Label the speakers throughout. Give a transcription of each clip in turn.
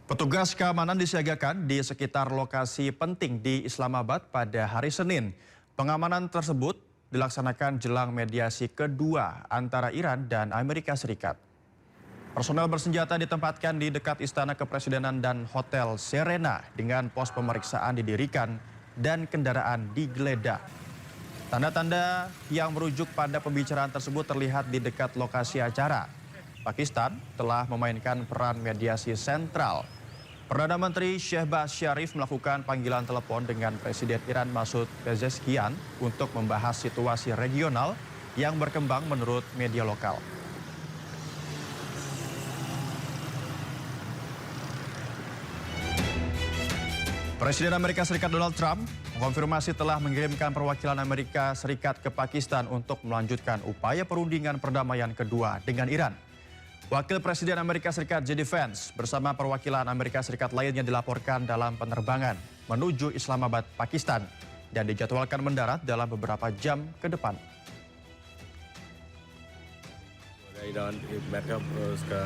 Speaker 1: Petugas keamanan disiagakan di sekitar lokasi penting di Islamabad pada hari Senin. Pengamanan tersebut dilaksanakan jelang mediasi kedua antara Iran dan Amerika Serikat. Personel bersenjata ditempatkan di dekat Istana Kepresidenan dan Hotel Serena dengan pos pemeriksaan didirikan dan kendaraan digeledah. Tanda-tanda yang merujuk pada pembicaraan tersebut terlihat di dekat lokasi acara. Pakistan telah memainkan peran mediasi sentral. Perdana Menteri Shehbaz Sharif melakukan panggilan telepon dengan Presiden Iran Masoud Pezeshkian untuk membahas situasi regional yang berkembang menurut media lokal. Presiden Amerika Serikat Donald Trump mengonfirmasi telah mengirimkan perwakilan Amerika Serikat ke Pakistan untuk melanjutkan upaya perundingan perdamaian kedua dengan Iran. Wakil Presiden Amerika Serikat J.D. Vance bersama perwakilan Amerika Serikat lainnya dilaporkan dalam penerbangan menuju Islamabad, Pakistan dan dijadwalkan mendarat dalam beberapa jam ke depan.
Speaker 2: Iran America उसका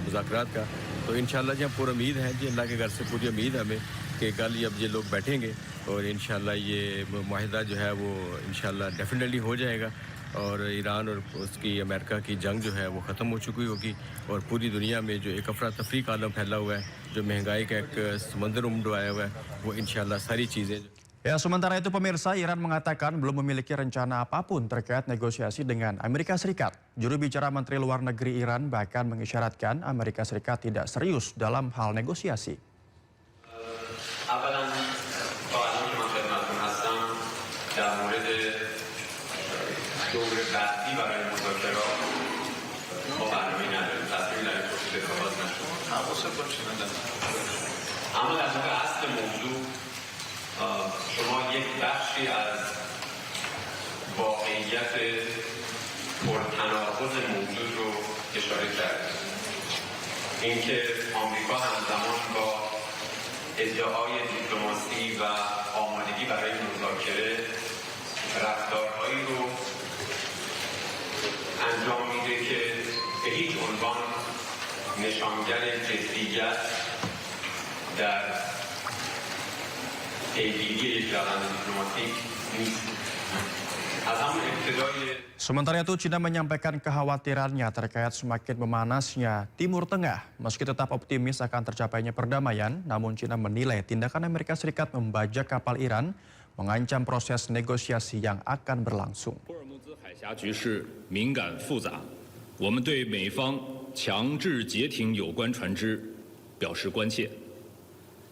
Speaker 2: मुज़ाकरात का तो इंशाल्लाह जी हम पूरी उम्मीद है जी अल्लाह के घर से पूरी उम्मीद हमें कि कल अब ये लोग बैठेंगे और इंशाल्लाह ये माहिदा जो है वो इंशाल्लाह डेफिनेटली हो जाएगा और ईरान और उसकी अमेरिका की जंग जो है वो ख़त्म हो चुकी होगी और पूरी दुनिया में जो एक अफरा तफरी का आलम फैला हुआ है जो महंगाई का एक समंदर उमड़वाया हुआ है वो इंशाल्लाह सारी चीज़ें।
Speaker 1: Ya, sementara itu pemirsa, Iran mengatakan belum memiliki rencana apapun terkait negosiasi dengan Amerika Serikat. Juru bicara Menteri Luar Negeri Iran bahkan mengisyaratkan Amerika Serikat tidak serius dalam hal negosiasi.
Speaker 3: شما یک بخشی از واقعیت پرتناقض موجود رو اشاره کردید. اینکه آمریکا همزمان با ادعای دیپلماسی و آمادگی برای مذاکره رفتارهایی رو انجام میده که به هیچ عنوان نشانگر جدیت در
Speaker 1: Sementara itu, China menyampaikan kekhawatirannya terkait semakin memanasnya Timur Tengah. Meski tetap optimis akan tercapainya perdamaian, namun China menilai tindakan Amerika Serikat membajak kapal Iran mengancam proses negosiasi yang akan berlangsung.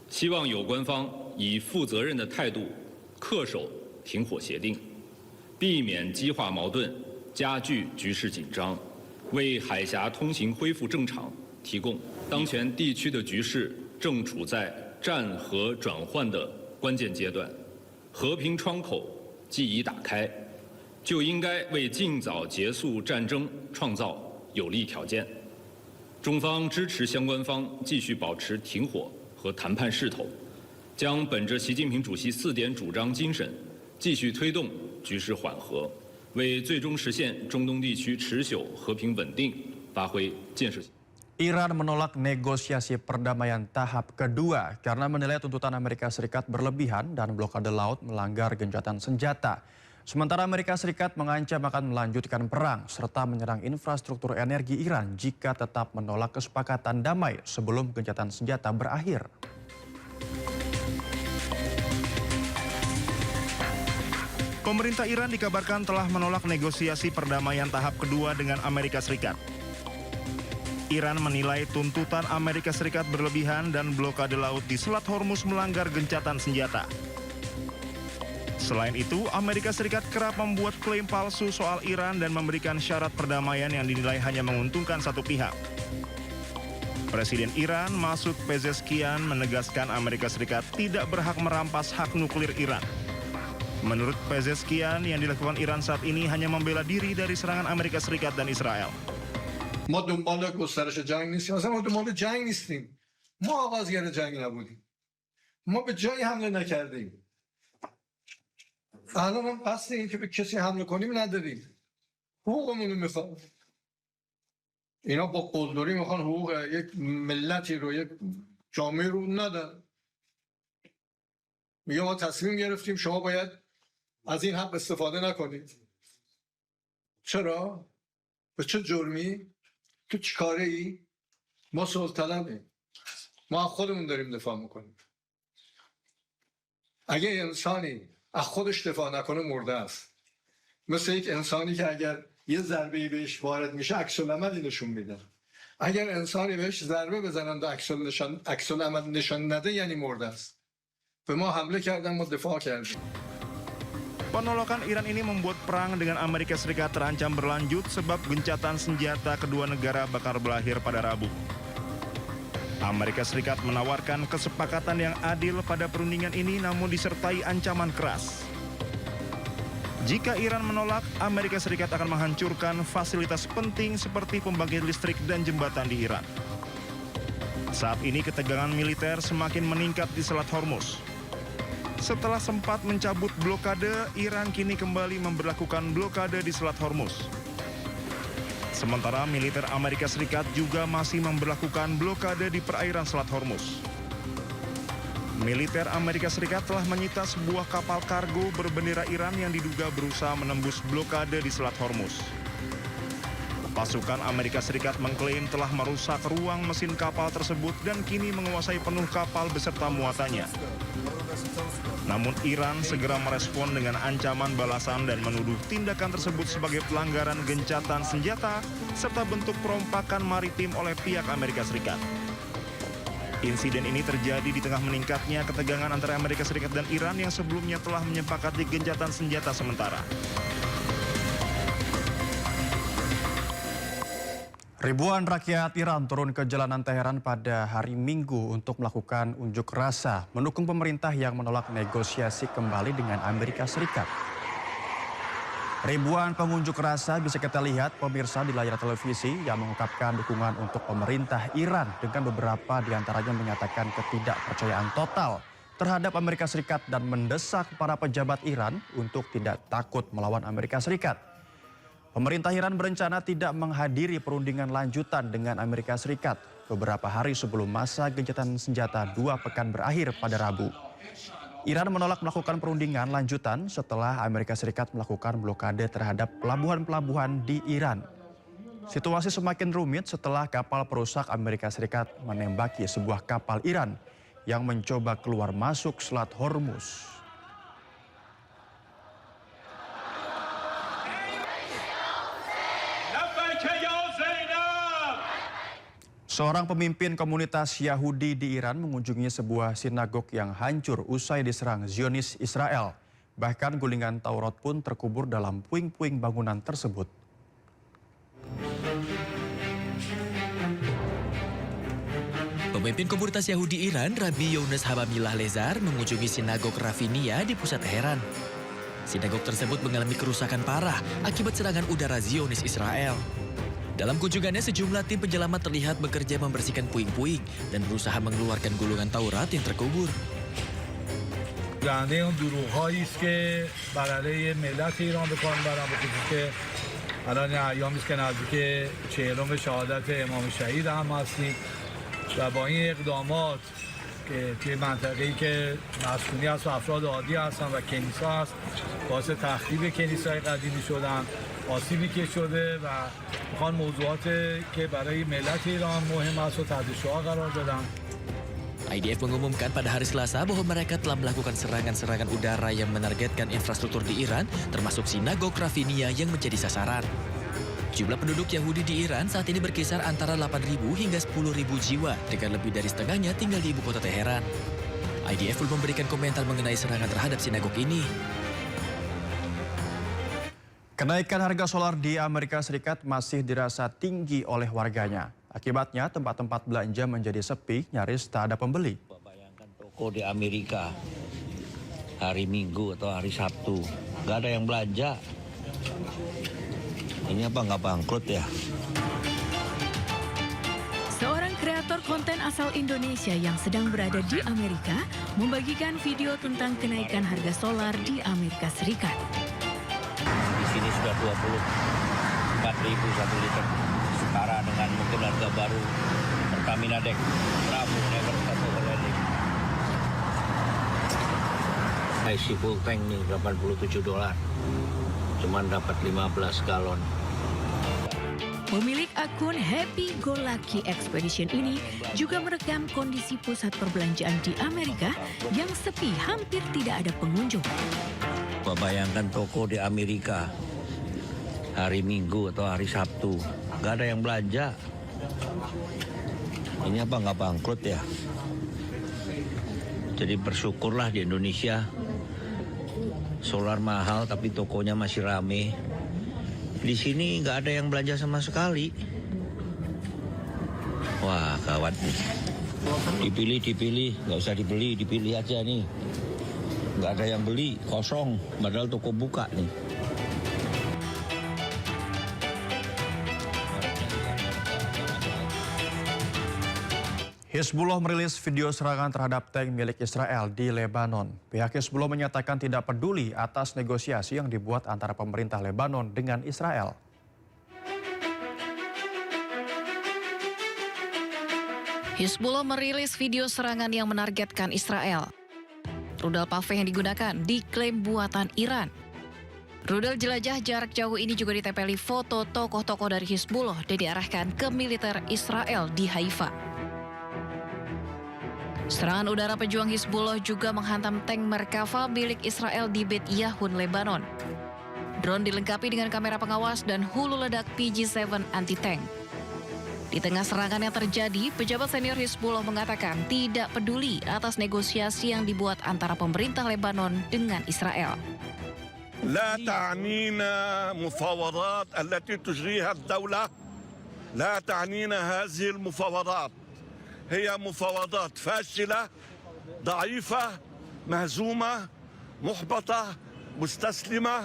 Speaker 4: 希望有关方以负责任的态度恪守停火协定，避免激化矛盾、加剧局势紧张，为海峡通行恢复正常提供。当前地区的局势正处在战和转换的关键阶段，和平窗口既已打开，就应该为尽早结束战争创造有利条件。中方支持相关方继续保持停火和谈判势头，将本着习近平主席4点主张精神，继续推动局势缓和，为最终实现中东地区持久和平稳定发挥建设性。
Speaker 1: Iran menolak negosiasi perdamaian tahap kedua karena menilai tuntutan Amerika Serikat berlebihan dan blokade laut melanggar gencatan senjata. Sementara Amerika Serikat mengancam akan melanjutkan perang serta menyerang infrastruktur energi Iran jika tetap menolak kesepakatan damai sebelum gencatan senjata berakhir.
Speaker 5: Pemerintah Iran dikabarkan telah menolak negosiasi perdamaian tahap kedua dengan Amerika Serikat. Iran menilai tuntutan Amerika Serikat berlebihan dan blokade laut di Selat Hormuz melanggar gencatan senjata. Selain itu, Amerika Serikat kerap membuat klaim palsu soal Iran dan memberikan syarat perdamaian yang dinilai hanya menguntungkan satu pihak. Presiden Iran Masoud Pezeshkian menegaskan Amerika Serikat tidak berhak merampas hak nuklir Iran. Menurut Pezeshkian, yang dilakukan Iran saat ini hanya membela diri dari serangan Amerika Serikat dan Israel.
Speaker 6: ما دنبال گسترش جنگ نیستیم، اصلا ما دنبال جنگ نیستیم. ما آغازگر جنگ نبودیم. ما به جایی حمله نکردیم. الان هم قصد این که به کسی حمله کنیم نداریم. حقوقمون رو میخوام. اینا با قلدری میخوان حقوق یک ملتی رو یک جامعه رو ندن. میگه ما تصمیم گرفتیم شما باید از این حق استفاده نکنید. چرا؟ به چه جرمی؟ تو چی کاره ای؟ ما صلح طلبیم. ما از خودمون داریم دفاع میکنیم. اگه انسانی از خودش دفاع نکنه مرده است. مثل یک انسانی که اگر یه ضربه‌ای بهش وارد میشه عکس العملی نشون میده. اگر انسانی بهش ضربه بزنند و عکس العمل نشان نده یعنی مرده است. به ما حمله کردن، ما دفاع کردیم.
Speaker 5: Penolakan Iran ini membuat perang dengan Amerika Serikat terancam berlanjut sebab gencatan senjata kedua negara bakal berakhir pada Rabu. Amerika Serikat menawarkan kesepakatan yang adil pada perundingan ini namun disertai ancaman keras. Jika Iran menolak, Amerika Serikat akan menghancurkan fasilitas penting seperti pembangkit listrik dan jembatan di Iran. Saat ini ketegangan militer semakin meningkat di Selat Hormuz. Setelah sempat mencabut blokade, Iran kini kembali memberlakukan blokade di Selat Hormuz. Sementara militer Amerika Serikat juga masih memberlakukan blokade di perairan Selat Hormuz. Militer Amerika Serikat telah menyita sebuah kapal kargo berbendera Iran yang diduga berusaha menembus blokade di Selat Hormuz. Pasukan Amerika Serikat mengklaim telah merusak ruang mesin kapal tersebut dan kini menguasai penuh kapal beserta muatannya. Namun Iran segera merespon dengan ancaman balasan dan menuduh tindakan tersebut sebagai pelanggaran gencatan senjata serta bentuk perompakan maritim oleh pihak Amerika Serikat. Insiden ini terjadi di tengah meningkatnya ketegangan antara Amerika Serikat dan Iran yang sebelumnya telah menyepakati gencatan senjata sementara.
Speaker 1: Ribuan rakyat Iran turun ke jalanan Teheran pada hari Minggu untuk melakukan unjuk rasa mendukung pemerintah yang menolak negosiasi kembali dengan Amerika Serikat. Ribuan pengunjuk rasa bisa kita lihat pemirsa di layar televisi yang mengungkapkan dukungan untuk pemerintah Iran dengan beberapa diantaranya menyatakan ketidakpercayaan total terhadap Amerika Serikat dan mendesak para pejabat Iran untuk tidak takut melawan Amerika Serikat. Pemerintah Iran berencana tidak menghadiri perundingan lanjutan dengan Amerika Serikat beberapa hari sebelum masa gencatan senjata 2 pekan berakhir pada Rabu. Iran menolak melakukan perundingan lanjutan setelah Amerika Serikat melakukan blokade terhadap pelabuhan-pelabuhan di Iran. Situasi semakin rumit setelah kapal perusak Amerika Serikat menembaki sebuah kapal Iran yang mencoba keluar masuk Selat Hormuz. Seorang pemimpin komunitas Yahudi di Iran mengunjungi sebuah sinagog yang hancur usai diserang Zionis Israel. Bahkan gulingan Taurat pun terkubur dalam puing-puing bangunan tersebut.
Speaker 7: Pemimpin komunitas Yahudi Iran, Rabbi Yonus Habamillah Lezar, mengunjungi sinagog Rafinia di pusat Teheran. Sinagog tersebut mengalami kerusakan parah akibat serangan udara Zionis Israel. Dalam kunjungannya, sejumlah tim penyelamat terlihat bekerja membersihkan puing-puing dan berusaha mengeluarkan gulungan Taurat yang terkubur.
Speaker 8: گنده اون دروغ‌هایی است که بر علیه ملت ایران به کار می‌برن، به خصوص که الان ایامی است که نزدیک 40م شهادت امام شهید هم هستیم و با این اقدامات که توی منطقه‌ای که مسکونی هست و افراد عادی هستن و کنیسا هست باعث تخریب کنیسای قدیمی شدن، آسیبی که شده و میخوان موضوعات که برای ملت ایران مهم است و تحت شعار قرار دادن.
Speaker 7: IDF mengumumkan pada hari Selasa bahwa mereka telah melakukan serangan-serangan udara yang menargetkan infrastruktur di Iran, termasuk sinagog Rafinia yang menjadi sasaran. Jumlah penduduk Yahudi di Iran saat ini berkisar antara 8.000 hingga 10.000 jiwa, dengan lebih dari setengahnya tinggal di ibu kota Teheran. IDF belum memberikan komentar mengenai serangan terhadap sinagog ini.
Speaker 1: Kenaikan harga solar di Amerika Serikat masih dirasa tinggi oleh warganya. Akibatnya tempat-tempat belanja menjadi sepi, nyaris tak ada pembeli.
Speaker 9: Bayangkan toko di Amerika hari Minggu atau hari Sabtu, nggak ada yang belanja. Ini apa nggak bangkrut ya?
Speaker 10: Seorang kreator konten asal Indonesia yang sedang berada di Amerika membagikan video tentang kenaikan harga solar di Amerika Serikat.
Speaker 9: Di sini sudah 24.000 1 liter, setara dengan dengan mungkin harga baru Pertamina Deck Bravo Never Stop Overlanding. Isi full tank nih $87, cuman dapat 15 galon.
Speaker 10: Pemilik akun Happy Go Lucky Expedition ini juga merekam kondisi pusat perbelanjaan di Amerika yang sepi, hampir tidak ada pengunjung.
Speaker 9: Bayangkan toko di Amerika hari Minggu atau hari Sabtu, nggak ada yang belanja. Ini apa nggak bangkrut ya? Jadi bersyukurlah di Indonesia solar mahal tapi tokonya masih rame. Di sini nggak ada yang belanja sama sekali. Wah, gawat nih. Dipilih, nggak usah dipilih aja nih. Nggak ada yang beli, kosong, padahal toko buka nih.
Speaker 1: Hizbullah merilis video serangan terhadap tank milik Israel di Lebanon. Pihak Hizbullah menyatakan tidak peduli atas negosiasi yang dibuat antara pemerintah Lebanon dengan Israel.
Speaker 11: Hizbullah merilis video serangan yang menargetkan Israel. Rudal Paveh yang digunakan diklaim buatan Iran. Rudal jelajah jarak jauh ini juga ditempeli foto tokoh-tokoh dari Hizbullah dan diarahkan ke militer Israel di Haifa. Serangan udara pejuang Hizbullah juga menghantam tank Merkava milik Israel di Bet Yahun, Lebanon. Drone dilengkapi dengan kamera pengawas dan hulu ledak PG-7 anti-tank. Di tengah serangan yang terjadi, pejabat senior Hizbullah mengatakan tidak peduli atas negosiasi yang dibuat antara pemerintah Lebanon dengan Israel.
Speaker 12: لا تعنينا مفاوضات التي تجريها الدولة لا تعنينا هذه المفاوضات هي مفاوضات فاشلة ضعيفة مهزومة محبطة مستسلمة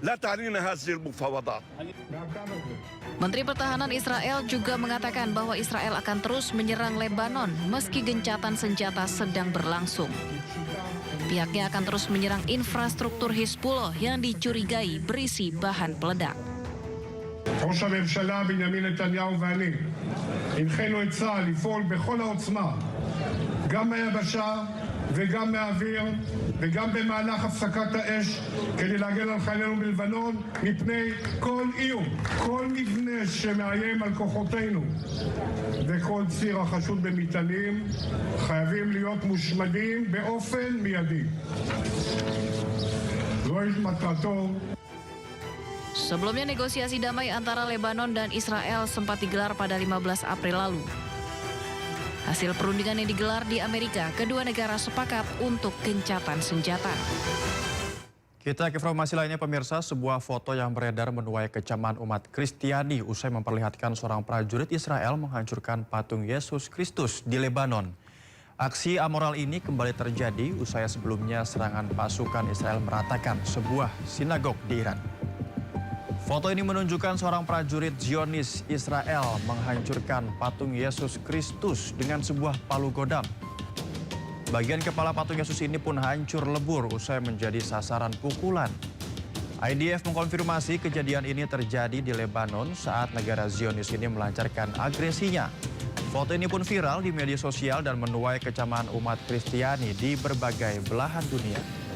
Speaker 12: لا تعنينا هذه المفاوضات.
Speaker 11: Menteri Pertahanan Israel juga mengatakan bahwa Israel akan terus menyerang Lebanon meski gencatan senjata sedang berlangsung. Pihaknya akan terus menyerang infrastruktur Hizbullah yang dicurigai berisi bahan peledak.
Speaker 13: ראש הממשלה בנימין נתניהו ואני הנחינו את צה"ל לפעול בכל העוצמה, גם מהיבשה וגם מהאוויר וגם במהלך הפסקת האש כדי להגן על חיילינו בלבנון מפני כל איום, כל מבנה שמאיים על כוחותינו וכל ציר החשוד במטענים חייבים להיות מושמדים באופן מיידי. זוהי מטרתו.
Speaker 11: Sebelumnya negosiasi damai antara Lebanon dan Israel sempat digelar pada 15 April lalu. Hasil perundingan yang digelar di Amerika, kedua negara sepakat untuk gencatan senjata.
Speaker 1: Kita ke informasi lainnya pemirsa, sebuah foto yang beredar menuai kecaman umat Kristiani usai memperlihatkan seorang prajurit Israel menghancurkan patung Yesus Kristus di Lebanon. Aksi amoral ini kembali terjadi usai sebelumnya serangan pasukan Israel meratakan sebuah sinagog di Iran. Foto ini menunjukkan seorang prajurit Zionis Israel menghancurkan patung Yesus Kristus dengan sebuah palu godam. Bagian kepala patung Yesus ini pun hancur lebur usai menjadi sasaran pukulan. IDF mengkonfirmasi kejadian ini terjadi di Lebanon saat negara Zionis ini melancarkan agresinya. Foto ini pun viral di media sosial dan menuai kecaman umat Kristiani di berbagai belahan dunia.